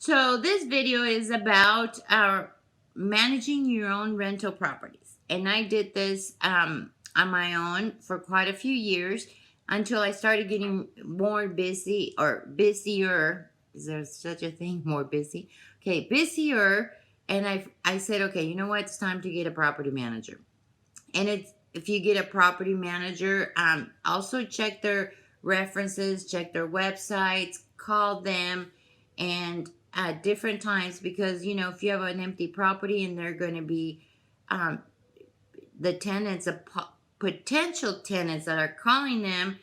So this video is about managing your own rental properties. And I did this on my own for quite a few years until I started getting more busy or busier. Is there such a thing? More busy? Okay, busier. And I said, okay, you know what? It's time to get a property manager. And it's if you get a property manager, also check their references, check their websites, call them, and at different times because if you have an empty property and they're going to be um, the tenants, potential tenants that are calling them.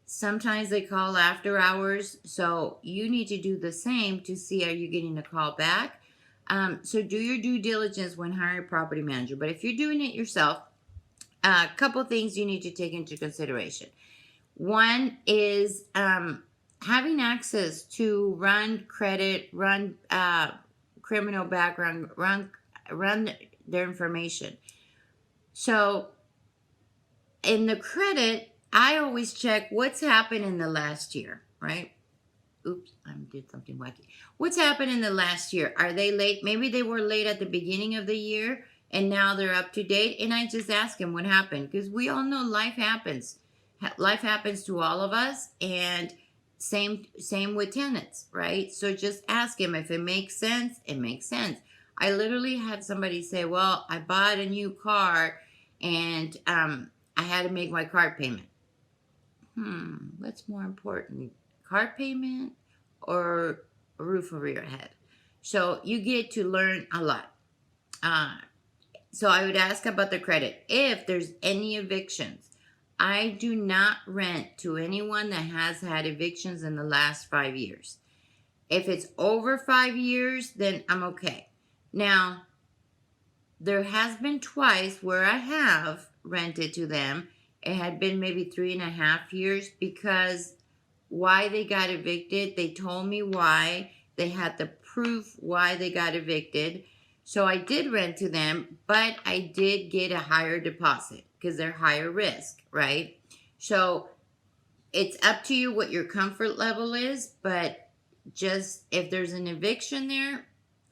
Sometimes they call after hours, so you need to do the same to see are you getting a call back. So do your due diligence when hiring a property manager. But if you're doing it yourself, a couple things you need to take into consideration. One is having access to run credit, run criminal background, run their information. So in the credit, I always check what's happened in the last year, right? Oops, I did something wacky. What's happened in the last year? Are they late? Maybe they were late at the beginning of the year and now they're up to date. And I just ask them what happened because we all know life happens. Life happens to all of us, and same with tenants, right? So just ask him if it makes sense. It makes sense. I literally had somebody say, "Well, I bought a new car, and I had to make my car payment." What's more important, car payment or a roof over your head? So you get to learn a lot. So I would ask about the credit. If there's any evictions, I do not rent to anyone that has had evictions in the last 5 years. If it's over 5 years, then I'm okay. Now, there has been twice where I have rented to them. It had been maybe 3.5 years because why they got evicted, they told me why. They had the proof why they got evicted. So I did rent to them, but I did get a higher deposit because they're higher risk, right? So it's up to you what your comfort level is, but just if there's an eviction there,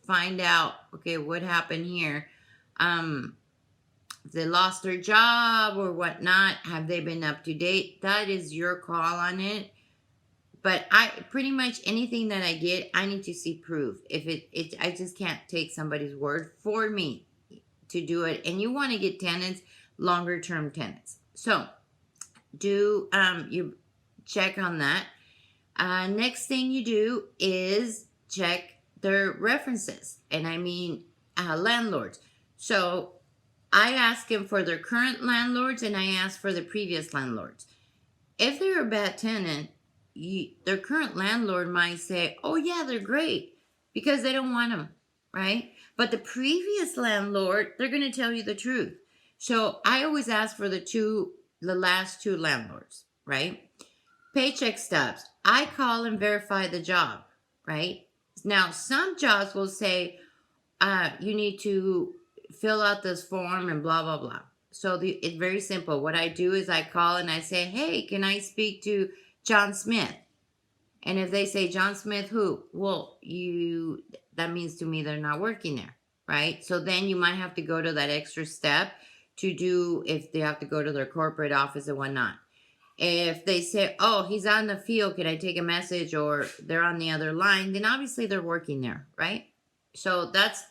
find out, okay, what happened here? If they lost their job or whatnot, have they been up to date? That is your call on it. But I pretty much anything that I get, I need to see proof. If I just can't take somebody's word for me to do it. And you want to get tenants, longer term tenants. So do you check on that. Next thing you do is check their references, and I mean landlords. So I ask them for their current landlords, and I ask for the previous landlords. If they're a bad tenant, their current landlord might say, "Oh yeah, they're great," because they don't want them, right? But the previous landlord, they're going to tell you the truth. So I always ask for the last two landlords, right? Paycheck stubs. I call and verify the job, right? Now, some jobs will say you need to fill out this form and blah, blah, blah. So it's very simple. What I do is I call and I say, "Hey, can I speak to John Smith?" And if they say, "John Smith who?" Well, that means to me they're not working there, right? So then you might have to go to that extra step to do if they have to go to their corporate office and whatnot. If they say, "Oh, he's on the field, can I take a message?" or they're on the other line, then obviously they're working there, right? So that's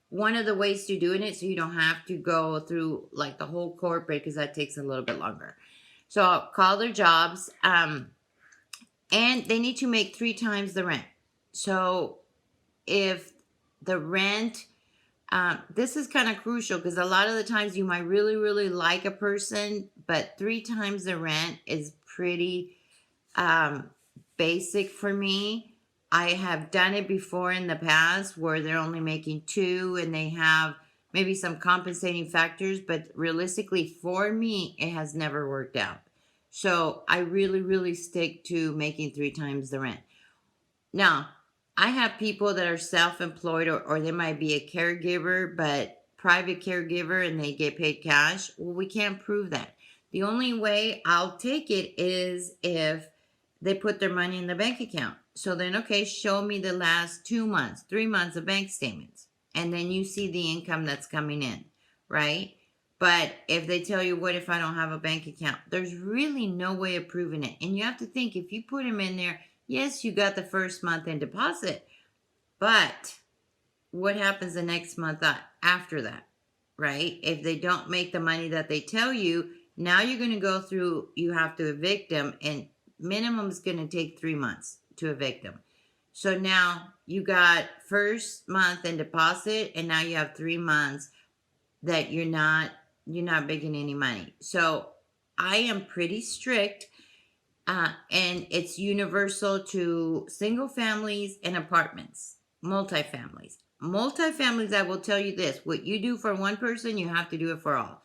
one of the ways to doing it, so you don't have to go through like the whole corporate because that takes a little bit longer. So I'll call their jobs, and they need to make 3 times the rent. So if the rent, this is kind of crucial because a lot of the times you might really, really like a person, but 3 times the rent is pretty basic for me. I have done it before in the past where they're only making 2 and they have maybe some compensating factors, but realistically for me, it has never worked out. So I really, really stick to making 3 times the rent. Now, I have people that are self-employed or they might be a caregiver, but private caregiver and they get paid cash. Well, we can't prove that. The only way I'll take it is if they put their money in the bank account. So then, okay, show me the last 2 months, 3 months of bank statements. And then you see the income that's coming in, right? But if they tell you, what if I don't have a bank account? There's really no way of proving it. And you have to think, if you put them in there, yes, you got the first month in deposit, but what happens the next month after that, right? If they don't make the money that they tell you, now you're going to go through, you have to evict them, and minimum is going to take 3 months to evict them. So now you got first month in deposit, and now you have 3 months that you're not making any money. So I am pretty strict, and it's universal to single families and apartments, multifamilies. Multifamilies, I will tell you this: what you do for one person, you have to do it for all.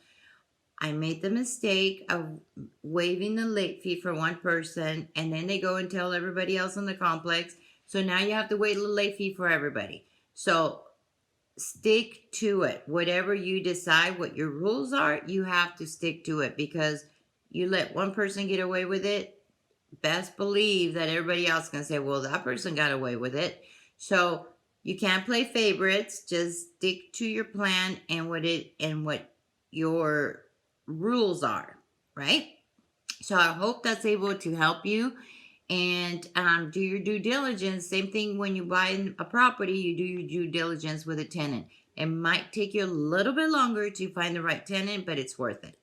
I made the mistake of waiving the late fee for one person, and then they go and tell everybody else in the complex. So now you have to wait a late fee for everybody. So stick to it. Whatever you decide, what your rules are, you have to stick to it, because you let one person get away with it, best believe that everybody else can say, well, that person got away with it. So you can't play favorites. Just stick to your plan and what your rules are, right? So I hope that's able to help you. And do your due diligence. Same thing when you buy a property, you do your due diligence with a tenant. It might take you a little bit longer to find the right tenant, but it's worth it.